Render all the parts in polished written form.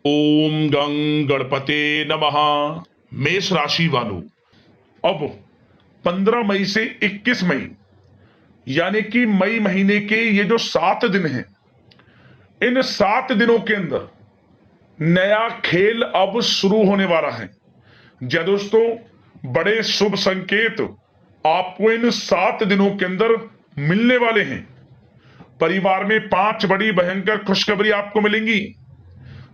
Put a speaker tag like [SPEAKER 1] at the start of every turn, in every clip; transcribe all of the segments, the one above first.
[SPEAKER 1] ओम गं गणपते नमः। मेष राशि वालों, अब 15 मई से 21 मई यानी कि मई महीने के ये जो 7 दिन हैं, इन 7 दिनों के अंदर नया खेल अब शुरू होने वाला है। जी दोस्तों, बड़े शुभ संकेत आपको इन 7 दिनों के अंदर मिलने वाले हैं। परिवार में 5 बड़ी भयंकर खुशखबरी आपको मिलेंगी।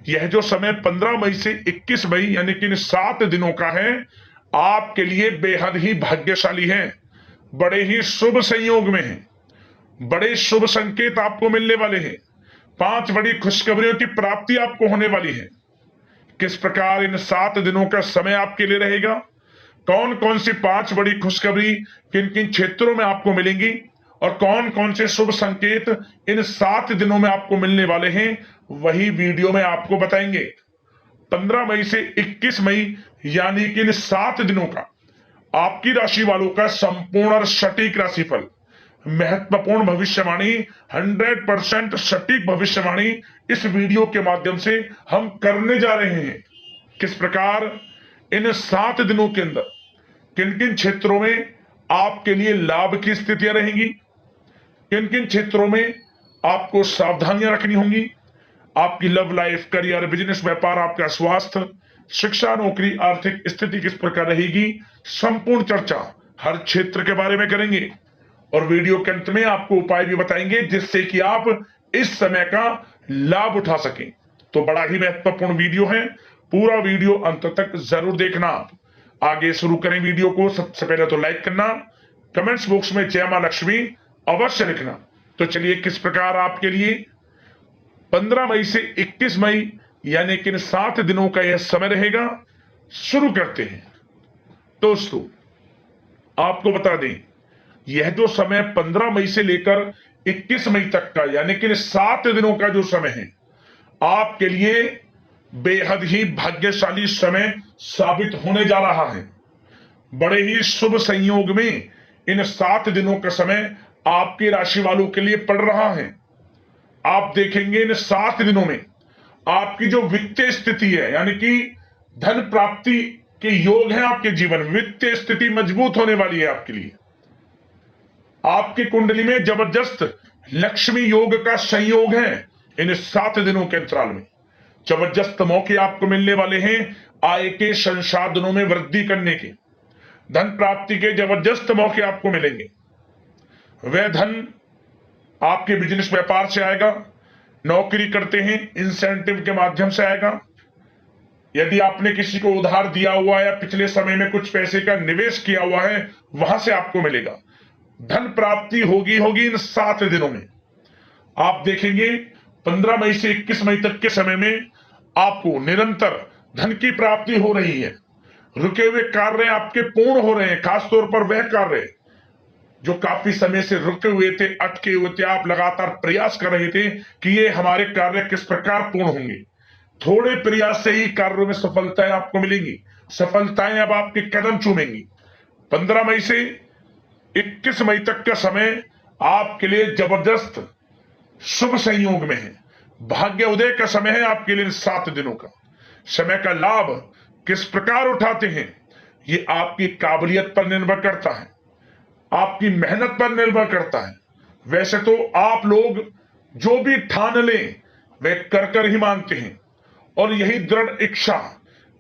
[SPEAKER 1] यह जो समय 15 मई से 21 मई यानी कि इन 7 दिनों का है, आपके लिए बेहद ही भाग्यशाली है, बड़े ही शुभ संयोग में है, बड़े शुभ संकेत आपको मिलने वाले हैं। 5 बड़ी खुशखबरियों की प्राप्ति आपको होने वाली है। किस प्रकार इन 7 दिनों का समय आपके लिए रहेगा, कौन कौन सी 5 बड़ी खुशखबरी किन किन क्षेत्रों में आपको मिलेंगी और कौन कौन से शुभ संकेत इन 7 दिनों में आपको मिलने वाले हैं, वही वीडियो में आपको बताएंगे। 15 मई से 21 मई यानी कि इन 7 दिनों का आपकी राशि वालों का संपूर्ण और सटीक राशिफल, महत्वपूर्ण भविष्यवाणी, 100% सटीक भविष्यवाणी इस वीडियो के माध्यम से हम करने जा रहे हैं। किस प्रकार इन 7 दिनों के अंदर किन किन क्षेत्रों में आपके लिए लाभ की स्थितियां रहेंगी, किन किन क्षेत्रों में आपको सावधानियां रखनी होंगी, आपकी लव लाइफ, करियर, बिजनेस, व्यापार, आपका स्वास्थ्य, शिक्षा, नौकरी, आर्थिक स्थिति किस प्रकार रहेगी, संपूर्ण चर्चा हर क्षेत्र के बारे में करेंगे और वीडियो के अंत में आपको उपाय भी बताएंगे जिससे कि आप इस समय का लाभ उठा सकें। तो बड़ा ही महत्वपूर्ण वीडियो है, पूरा वीडियो अंत तक जरूर देखना। आगे शुरू करें वीडियो को। सबसे पहले तो लाइक करना, कमेंट्स बॉक्स में जय मां लक्ष्मी अवश्य लिखना। तो चलिए, किस प्रकार आपके लिए 15 मई से 21 मई यानी कि इन 7 दिनों का यह समय रहेगा, शुरू करते हैं। दोस्तों, आपको बता दें, यह जो समय 15 मई से लेकर 21 मई तक का यानी कि 7 दिनों का जो समय है, आपके लिए बेहद ही भाग्यशाली समय साबित होने जा रहा है। बड़े ही शुभ संयोग में इन 7 दिनों का समय आपकी राशि वालों के लिए पड़ रहा है। आप देखेंगे इन 7 दिनों में आपकी जो वित्तीय स्थिति है यानी कि धन प्राप्ति के योग है, आपके जीवन में वित्तीय स्थिति मजबूत होने वाली है। आपके लिए आपकी कुंडली में जबरदस्त लक्ष्मी योग का संयोग है। इन 7 दिनों के अंतराल में जबरदस्त मौके आपको मिलने वाले हैं, आय के संसाधनों में वृद्धि करने के, धन प्राप्ति के जबरदस्त मौके आपको मिलेंगे। वह धन आपके बिजनेस व्यापार से आएगा, नौकरी करते हैं इंसेंटिव के माध्यम से आएगा, यदि आपने किसी को उधार दिया हुआ है या पिछले समय में कुछ पैसे का निवेश किया हुआ है, वहां से आपको मिलेगा। धन प्राप्ति होगी इन 7 दिनों में। आप देखेंगे 15 मई से 21 मई तक के समय में आपको निरंतर धन की प्राप्ति हो रही है। रुके हुए कार्य आपके पूर्ण हो रहे हैं। खासतौर पर वह कार्य जो काफी समय से रुके हुए थे, अटके हुए थे, आप लगातार प्रयास कर रहे थे कि ये हमारे कार्य किस प्रकार पूर्ण होंगे। थोड़े प्रयास से ही कार्यों में सफलताएं आपको मिलेंगी। सफलताएं अब आपके कदम चूमेंगी। 15 मई से 21 मई तक का समय आपके लिए जबरदस्त शुभ संयोग में है। भाग्य उदय का समय है आपके लिए। 7 दिनों का समय का लाभ किस प्रकार उठाते हैं, ये आपकी काबिलियत पर निर्भर करता है, आपकी मेहनत पर निर्भर करता है। वैसे तो आप लोग जो भी ठान लें वे कर ही मानते हैं और यही दृढ़ इच्छा,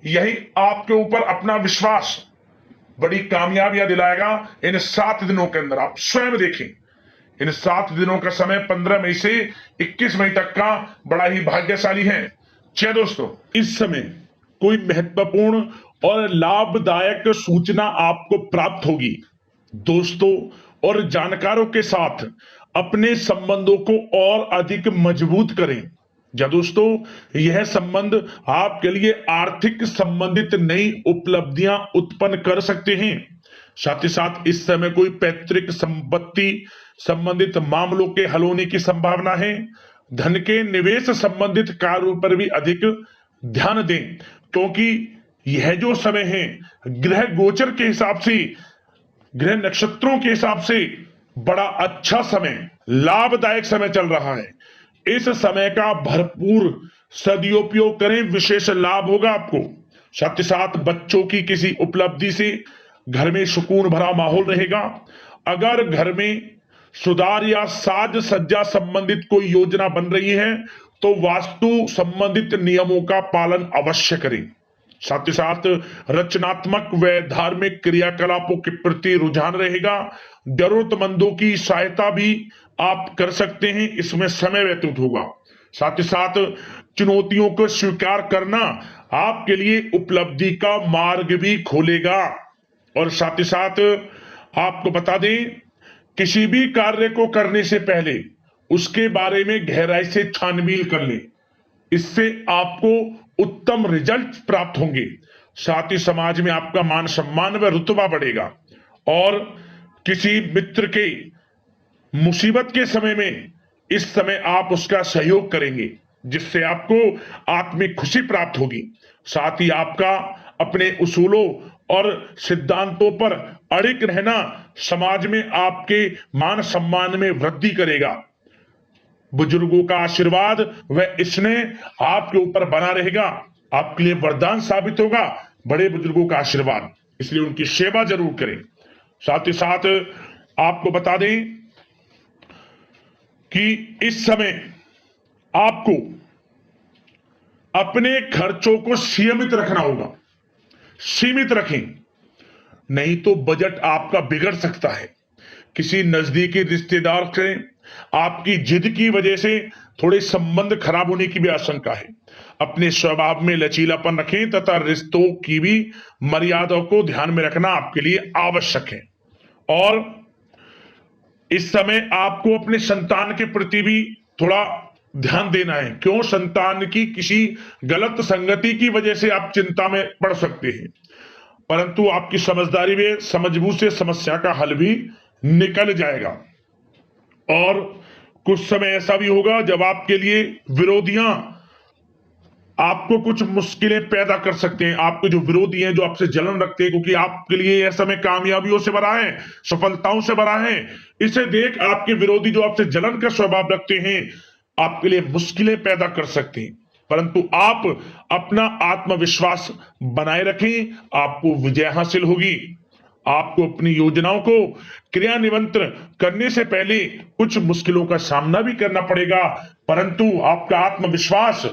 [SPEAKER 1] यही आपके ऊपर अपना विश्वास बड़ी कामयाबियां दिलाएगा। इन 7 दिनों के अंदर आप स्वयं देखें, इन 7 दिनों का समय 15 मई से 21 मई तक का बड़ा ही भाग्यशाली है। चलिए दोस्तों, इस समय कोई महत्वपूर्ण और लाभदायक सूचना आपको प्राप्त होगी। दोस्तों और जानकारों के साथ अपने संबंधों को और अधिक मजबूत करें। या दोस्तों, यह संबंध आपके लिए आर्थिक संबंधित नई उपलब्धियां उत्पन्न कर सकते हैं। साथ ही साथ इस समय कोई पैतृक संपत्ति संबंधित मामलों के हल होने की संभावना है। धन के निवेश संबंधित कार्यों पर भी अधिक ध्यान दें, क्योंकि यह जो समय है ग्रह गोचर के हिसाब से, ग्रह नक्षत्रों के हिसाब से बड़ा अच्छा समय, लाभदायक समय चल रहा है। इस समय का भरपूर सदुपयोग करें, विशेष लाभ होगा आपको। साथ ही साथ बच्चों की किसी उपलब्धि से घर में सुकून भरा माहौल रहेगा। अगर घर में सुधार या साज सज्जा संबंधित कोई योजना बन रही है तो वास्तु संबंधित नियमों का पालन अवश्य करें। साथ ही साथ रचनात्मक व धार्मिक क्रियाकलापों के प्रति रुझान रहेगा। जरूरतमंदों की सहायता भी आप कर सकते हैं, इसमें समय व्यतीत होगा। साथ ही साथ चुनौतियों को स्वीकार करना आपके लिए उपलब्धि का मार्ग भी खोलेगा। और साथ ही साथ आपको बता दें, किसी भी कार्य को करने से पहले उसके बारे में गहराई से छानबीन कर ले, इससे आपको उत्तम रिजल्ट प्राप्त होंगे। साथ ही समाज में आपका मान सम्मान व रुतबा बढ़ेगा। और किसी मित्र के मुसीबत के समय में इस समय आप उसका सहयोग करेंगे, जिससे आपको आत्मिक खुशी प्राप्त होगी। साथ ही आपका अपने उसूलों और सिद्धांतों पर अड़िग रहना समाज में आपके मान सम्मान में वृद्धि करेगा। बुजुर्गों का आशीर्वाद व स्नेह आपके ऊपर बना रहेगा, आपके लिए वरदान साबित होगा बड़े बुजुर्गों का आशीर्वाद, इसलिए उनकी सेवा जरूर करें। साथ ही साथ आपको बता दें कि इस समय आपको अपने खर्चों को सीमित रखना होगा। सीमित रखें, नहीं तो बजट आपका बिगड़ सकता है। किसी नजदीकी रिश्तेदार से आपकी जिद की वजह से थोड़े संबंध खराब होने की भी आशंका है। अपने स्वभाव में लचीलापन रखें तथा रिश्तों की भी मर्यादाओं को ध्यान में रखना आपके लिए आवश्यक है। और इस समय आपको अपने संतान के प्रति भी थोड़ा ध्यान देना है। क्यों? संतान की किसी गलत संगति की वजह से आप चिंता में पड़ सकते हैं, परंतु आपकी समझदारी में समझबूझ से समस्या का हल भी निकल जाएगा। और कुछ समय ऐसा भी होगा जब आपके लिए विरोधियां आपको कुछ मुश्किलें पैदा कर सकते हैं। आपके जो विरोधी हैं, जो आपसे जलन रखते हैं, क्योंकि आपके लिए यह समय कामयाबियों से भरा है, सफलताओं से भरा है, इसे देख आपके विरोधी जो आपसे जलन का स्वभाव रखते हैं आपके लिए मुश्किलें पैदा कर सकते हैं। परंतु आप अपना आत्मविश्वास बनाए रखें, आपको विजय हासिल होगी। आपको अपनी योजनाओं को क्रियान्वित करने से पहले कुछ मुश्किलों का सामना भी करना पड़ेगा, परंतु आपका आत्मविश्वास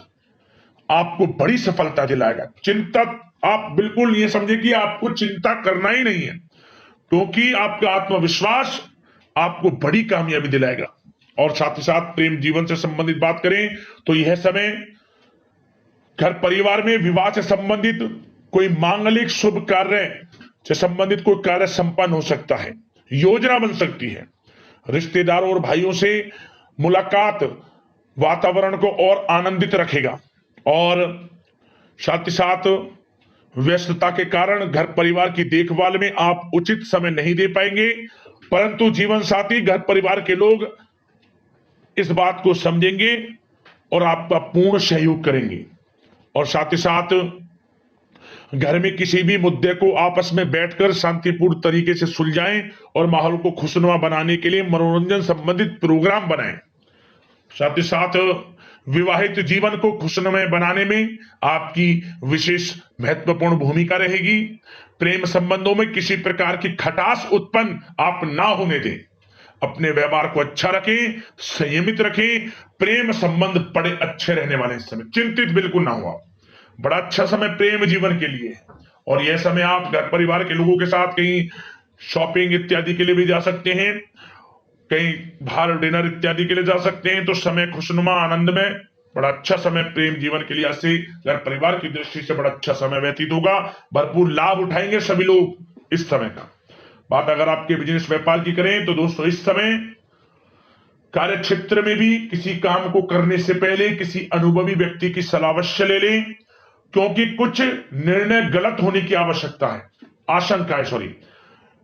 [SPEAKER 1] आपको बड़ी सफलता दिलाएगा। चिंता आप बिल्कुल ये समझे कि आपको चिंता करना ही नहीं है, क्योंकि आपका आत्मविश्वास आपको बड़ी कामयाबी दिलाएगा। और साथ ही साथ प्रेम जीवन से संबंधित बात करें तो यह समय घर परिवार में विवाह से संबंधित कोई मांगलिक शुभ कार्य से संबंधित कोई कार्य संपन्न हो सकता है, योजना बन सकती है। रिश्तेदारों और भाइयों से मुलाकात वातावरण को और आनंदित रखेगा। और साथ ही साथ व्यस्तता के कारण घर परिवार की देखभाल में आप उचित समय नहीं दे पाएंगे, परंतु जीवन साथी घर परिवार के लोग इस बात को समझेंगे और आपका पूर्ण सहयोग करेंगे। और साथ ही साथ घर में किसी भी मुद्दे को आपस में बैठकर शांतिपूर्ण तरीके से सुलझाएं और माहौल को खुशनुमा बनाने के लिए मनोरंजन संबंधित प्रोग्राम बनाएं। साथ ही साथ विवाहित जीवन को खुशनुमा बनाने में आपकी विशेष महत्वपूर्ण भूमिका रहेगी। प्रेम संबंधों में किसी प्रकार की खटास उत्पन्न आप ना होने दें। अपने व्यवहार को अच्छा रखें, संयमित रखें। प्रेम संबंध बड़े अच्छे रहने वाले इस समय, चिंतित बिल्कुल ना हुआ। बड़ा अच्छा समय प्रेम जीवन के लिए है। और यह समय आप घर परिवार के लोगों के साथ कहीं शॉपिंग इत्यादि के लिए भी जा सकते हैं, कहीं बाहर डिनर इत्यादि के लिए जा सकते हैं। तो समय खुशनुमा आनंद में बड़ा अच्छा समय प्रेम जीवन के लिए, ऐसे घर परिवार की दृष्टि से बड़ा अच्छा समय व्यतीत होगा। भरपूर लाभ उठाएंगे सभी लोग इस समय का। बात अगर आपके बिजनेस व्यापार की करें तो दोस्तों, इस समय कार्य क्षेत्र में भी किसी काम को करने से पहले किसी अनुभवी व्यक्ति की सलाह अवश्य ले लें, क्योंकि कुछ निर्णय गलत होने की आशंका है।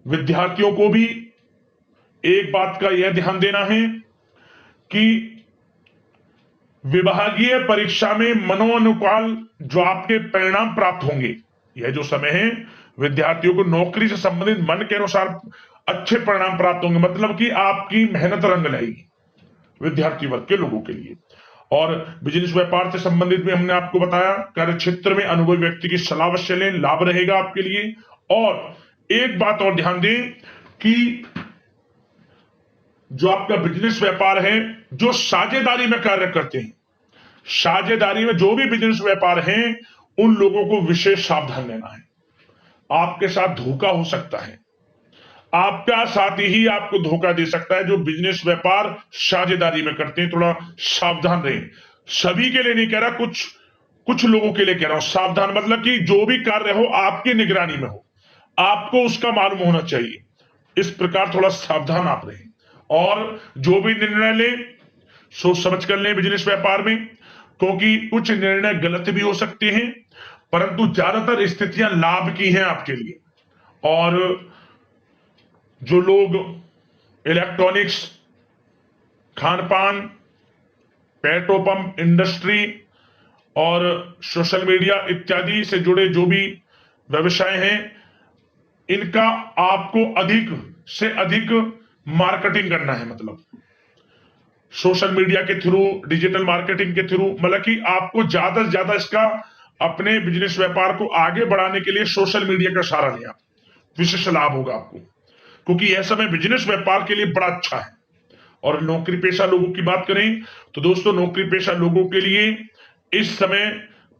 [SPEAKER 1] विद्यार्थियों को भी एक बात का यह ध्यान देना है कि विभागीय परीक्षा में मनोनुकूल जो आपके परिणाम प्राप्त होंगे, यह जो समय है विद्यार्थियों को नौकरी से संबंधित मन के अनुसार अच्छे परिणाम प्राप्त होंगे। मतलब कि आपकी मेहनत रंग लाएगी विद्यार्थी वर्ग के लोगों के लिए। और बिजनेस व्यापार से संबंधित भी हमने आपको बताया, कार्य क्षेत्र में अनुभवी व्यक्ति की सलाह अवश्य लें, लाभ रहेगा आपके लिए। और एक बात और ध्यान दें कि जो आपका बिजनेस व्यापार है, जो साझेदारी में कार्य करते हैं, साझेदारी में जो भी बिजनेस व्यापार है, उन लोगों को विशेष सावधान रहना है। आपके साथ धोखा हो सकता है, आपका साथी ही आपको धोखा दे सकता है। जो बिजनेस व्यापार साझेदारी में करते हैं, थोड़ा सावधान रहें। सभी के लिए नहीं कह रहा, कुछ लोगों के लिए कह रहा हूं। सावधान मतलब कि जो भी कार्य हो आपकी निगरानी में हो, आपको उसका मालूम होना चाहिए। इस प्रकार थोड़ा सावधान आप रहें और जो भी निर्णय लें सोच समझ कर लें बिजनेस व्यापार में, क्योंकि कुछ निर्णय गलत भी हो सकते हैं, परंतु ज्यादातर स्थितियां लाभ की हैं आपके लिए। और जो लोग इलेक्ट्रॉनिक्स, खान पान, पेट्रोल पंप इंडस्ट्री और सोशल मीडिया इत्यादि से जुड़े जो भी व्यवसाय हैं, इनका आपको अधिक से अधिक मार्केटिंग करना है। मतलब सोशल मीडिया के थ्रू, डिजिटल मार्केटिंग के थ्रू, मतलब कि आपको ज्यादा से ज्यादा इसका अपने बिजनेस व्यापार को आगे बढ़ाने के लिए सोशल मीडिया का सहारा लिया, विशेष लाभ होगा आपको, क्योंकि यह समय बिजनेस व्यापार के लिए बड़ा अच्छा है। और नौकरी पेशा लोगों की बात करें तो दोस्तों, नौकरी पेशा लोगों के लिए इस समय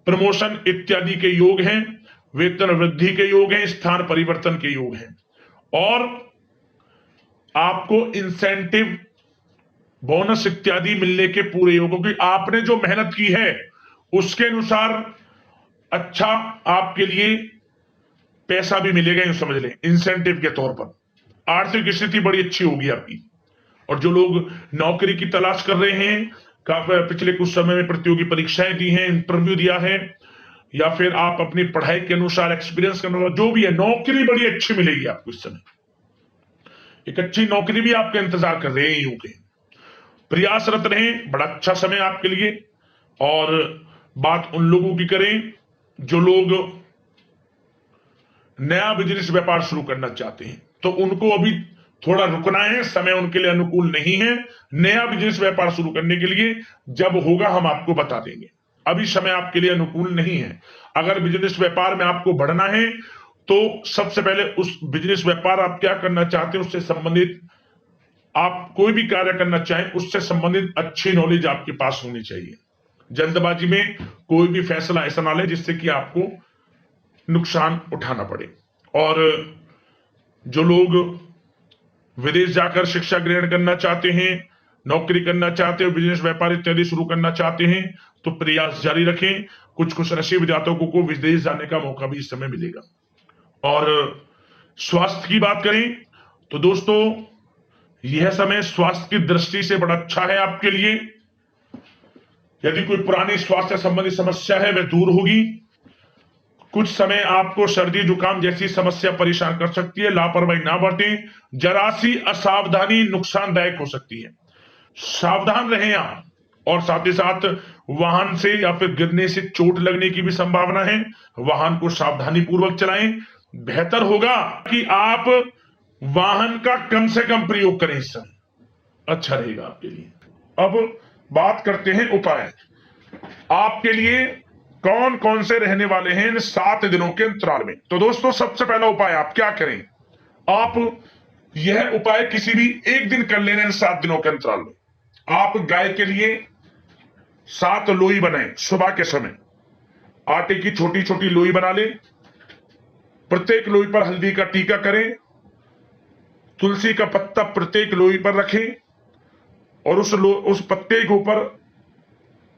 [SPEAKER 1] प्रमोशन इत्यादि के योग हैं, वेतन वृद्धि के योग हैं, स्थान परिवर्तन के योग हैं, और आपको इंसेंटिव, बोनस इत्यादि मिलने के पूरे योग, क्योंकि आपने जो मेहनत की है उसके अनुसार अच्छा आपके लिए पैसा भी मिलेगा, यूं समझ लें, इंसेंटिव के तौर पर। आर्थिक स्थिति बड़ी अच्छी होगी आपकी। और जो लोग नौकरी की तलाश कर रहे हैं, पिछले कुछ समय में प्रतियोगी परीक्षाएं दी हैं, इंटरव्यू दिया है, या फिर आप अपनी पढ़ाई के अनुसार, एक्सपीरियंस के अनुसार, जो भी है, नौकरी बड़ी अच्छी मिलेगी आपको इस समय। एक अच्छी नौकरी भी आपका इंतजार कर रहे हैं, यूं के प्रयासरत रहें, बड़ा अच्छा समय आपके लिए। और बात उन लोगों की करें जो लोग नया बिजनेस व्यापार शुरू करना चाहते हैं, तो उनको अभी थोड़ा रुकना है, समय उनके लिए अनुकूल नहीं है नया बिजनेस व्यापार शुरू करने के लिए। जब होगा हम आपको बता देंगे, अभी समय आपके लिए अनुकूल नहीं है। अगर बिजनेस व्यापार में आपको बढ़ना है तो सबसे पहले उस बिजनेस व्यापार आप क्या करना चाहते हैं उससे संबंधित, आप कोई भी कार्य करना चाहें उससे संबंधित अच्छी नॉलेज आपके पास होनी चाहिए। जल्दबाजी में कोई भी फैसला ऐसा ना ले जिससे कि आपको नुकसान उठाना पड़े। और जो लोग विदेश जाकर शिक्षा ग्रहण करना चाहते हैं, नौकरी करना चाहते हो, बिजनेस व्यापार इत्यादि शुरू करना चाहते हैं, तो प्रयास जारी रखें। कुछ खुश नसीब जातकों को विदेश जाने का मौका भी इस समय मिलेगा। और स्वास्थ्य की बात करें तो दोस्तों, यह समय स्वास्थ्य की दृष्टि से बड़ा अच्छा है आपके लिए। यदि कोई पुरानी स्वास्थ्य संबंधी समस्या है वह दूर होगी। कुछ समय आपको सर्दी जुकाम जैसी समस्या परेशान कर सकती है, लापरवाही ना बरतें। जरा सी असावधानी नुकसानदायक हो सकती है, सावधान रहें आप। और साथ ही साथ वाहन से या फिर गिरने से चोट लगने की भी संभावना है, वाहन को सावधानी पूर्वक चलाएं। बेहतर होगा कि आप वाहन का कम से कम प्रयोग करें, इस समय अच्छा रहेगा आपके लिए। अब बात करते हैं उपाय। आपके लिए कौन कौन से रहने वाले हैं इन 7 दिनों के अंतराल में। तो दोस्तों, सबसे पहला उपाय आप क्या करें, आप यह उपाय किसी भी एक दिन कर लेना इन 7 दिनों के अंतराल में। आप गाय के लिए 7 लोई बनाएं। सुबह के समय आटे की छोटी छोटी लोई बना लें, प्रत्येक लोई पर हल्दी का टीका करें, तुलसी का पत्ता प्रत्येक लोई पर रखें, और उस पत्ते के ऊपर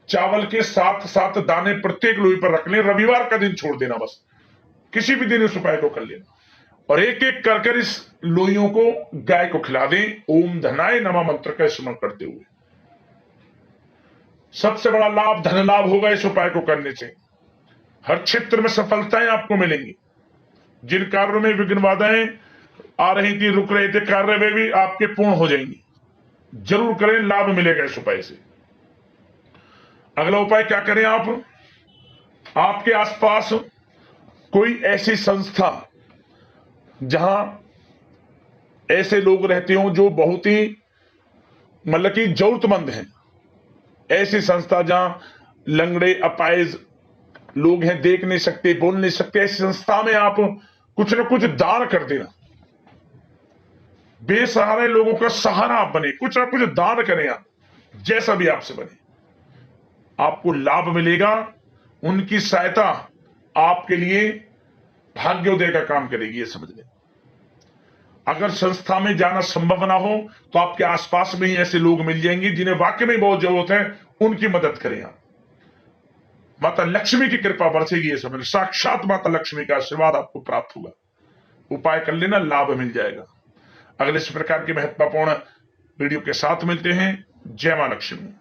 [SPEAKER 1] चावल के 7 दाने प्रत्येक लोई पर रख लें। रविवार का दिन छोड़ देना, बस किसी भी दिन इस उपाय को कर लेना, और एक एक कर इस लोइयों को गाय को खिला दें, ओम धनाय नमः मंत्र का स्मरण करते हुए। सबसे बड़ा लाभ धन लाभ होगा इस उपाय को करने से। हर क्षेत्र में सफलताएं आपको मिलेंगी। जिन कार्यों में विघ्न बाधाएं आ रही थी, रुक रहे थे कार्य, वे भी आपके पूर्ण हो जाएंगी। जरूर करें, लाभ मिलेगा इस उपाय से। अगला उपाय क्या करें, आपके आसपास कोई ऐसी संस्था जहां ऐसे लोग रहते हो जो बहुत ही मतलब कि जरूरतमंद हैं, ऐसी संस्था जहां लंगड़े अपाहिज लोग हैं, देख नहीं सकते, बोल नहीं सकते, ऐसी संस्था में आप कुछ ना कुछ दान कर देना। बेसहारे लोगों का सहारा आप बने, कुछ ना कुछ दान करें आप, जैसा भी आपसे बने, आपको लाभ मिलेगा। उनकी सहायता आपके लिए भाग्योदय का काम करेगी, ये समझ लें। अगर संस्था में जाना संभव ना हो तो आपके आसपास में ही ऐसे लोग मिल जाएंगे जिन्हें वाकई में बहुत जरूरत है, उनकी मदद करें आप। माता लक्ष्मी की कृपा बरसेगी, ये समझ, साक्षात माता लक्ष्मी का आशीर्वाद आपको प्राप्त होगा। उपाय कर लेना, लाभ मिल जाएगा। अगले इस प्रकार के महत्वपूर्ण वीडियो के साथ मिलते हैं। जय मां लक्ष्मी।